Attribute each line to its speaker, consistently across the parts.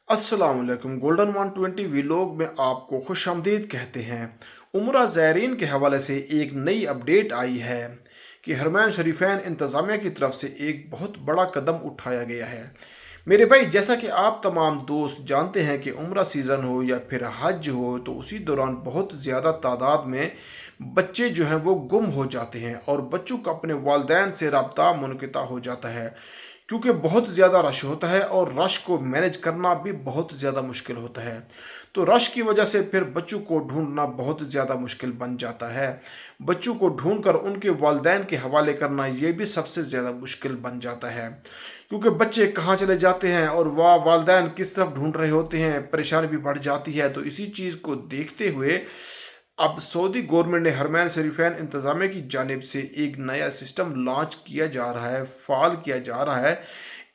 Speaker 1: अस्सलाम वालेकुम। Golden 120 vlog में आपको खुशामदीद कहते हैं। उम्रा ज़ायरीन के हवाले से एक नई अपडेट आई है कि हरमैन शरीफैन इंतज़ामिया की तरफ से एक बहुत बड़ा कदम उठाया गया है। मेरे भाई, जैसा कि आप तमाम दोस्त जानते हैं कि उम्रा सीज़न हो या फिर हज हो, तो उसी दौरान बहुत ज़्यादा तादाद में बच्चे जो हैं वो गुम हो जाते हैं और बच्चों का अपने वालदैन से रब्ता मुनक़ता हो जाता है, क्योंकि बहुत ज़्यादा रश होता है और रश को मैनेज करना भी बहुत ज़्यादा मुश्किल होता है। तो रश की वजह से फिर बच्चों को ढूंढना बहुत ज़्यादा मुश्किल बन जाता है। बच्चों को ढूंढ कर उनके वालदैन के हवाले करना ये भी सबसे ज़्यादा मुश्किल बन जाता है, क्योंकि बच्चे कहाँ चले जाते हैं और वाह वालदैन किस तरफ ढूंढ रहे होते हैं, परेशानी भी बढ़ जाती है। तो इसी चीज़ को देखते हुए अब सऊदी गवर्नमेंट ने हरमैन शरीफैन इंतज़ामिया की जानिब से एक नया सिस्टम लॉन्च किया जा रहा है, फ़ाल किया जा रहा है।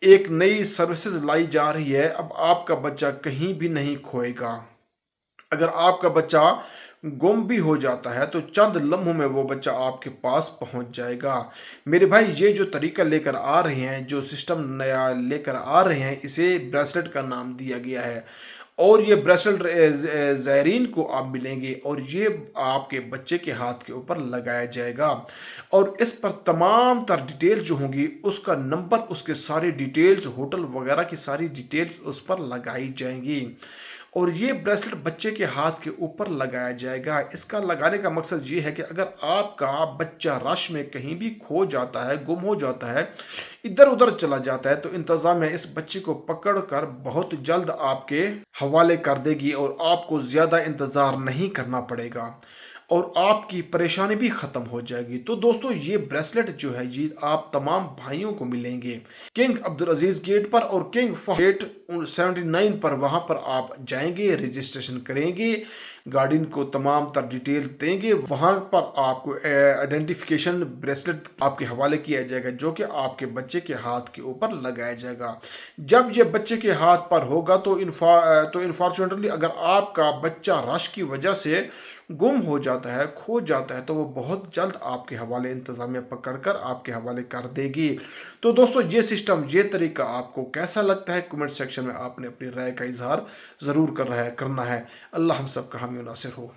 Speaker 1: एक नई सर्विसेज लाई जा रही है। अब आपका बच्चा कहीं भी नहीं खोएगा। अगर आपका बच्चा गुम भी हो जाता है तो चंद लम्हों में वो बच्चा आपके पास पहुंच जाएगा। मेरे भाई, ये जो तरीका लेकर आ रहे हैं, जो सिस्टम नया लेकर आ रहे हैं, इसे ब्रेसलेट का नाम दिया गया है। और ये ब्रेसलेट ज़ायरीन को आप मिलेंगे और ये आपके बच्चे के हाथ के ऊपर लगाया जाएगा और इस पर तमाम तर डिटेल्स जो होंगी, उसका नंबर, उसके सारी डिटेल्स, होटल वगैरह की सारी डिटेल्स उस पर लगाई जाएंगी और ये ब्रेसलेट बच्चे के हाथ के ऊपर लगाया जाएगा। इसका लगाने का मकसद ये है कि अगर आपका बच्चा रश में कहीं भी खो जाता है, गुम हो जाता है, इधर उधर चला जाता है, तो इंतज़ामिया इस बच्चे को पकड़ कर बहुत जल्द आपके हवाले कर देगी और आपको ज़्यादा इंतज़ार नहीं करना पड़ेगा और आपकी परेशानी भी ख़त्म हो जाएगी। तो दोस्तों, ये ब्रेसलेट जो है ये आप तमाम भाइयों को मिलेंगे किंग अब्दुल अजीज़ गेट पर और किंग गेट 79 पर। वहाँ पर आप जाएंगे, रजिस्ट्रेशन करेंगे, गार्डियन को तमाम तर डिटेल देंगे। वहाँ पर आपको आइडेंटिफिकेशन ब्रेसलेट आपके हवाले किया जाएगा, जो कि आपके बच्चे के हाथ के ऊपर लगाया जाएगा। जब ये बच्चे के हाथ पर होगा तो इनफॉर्चुनेटली अगर आपका बच्चा रश की वजह से गुम हो जाता है, खो जाता है, तो वो बहुत जल्द आपके हवाले इंतज़ामिया पकड़ कर आपके हवाले कर देगी। तो दोस्तों, ये सिस्टम, ये तरीका आपको कैसा लगता है? कमेंट सेक्शन में आपने अपनी राय का इजहार ज़रूर करना है। अल्लाह हम सब का हामी नासिर हो।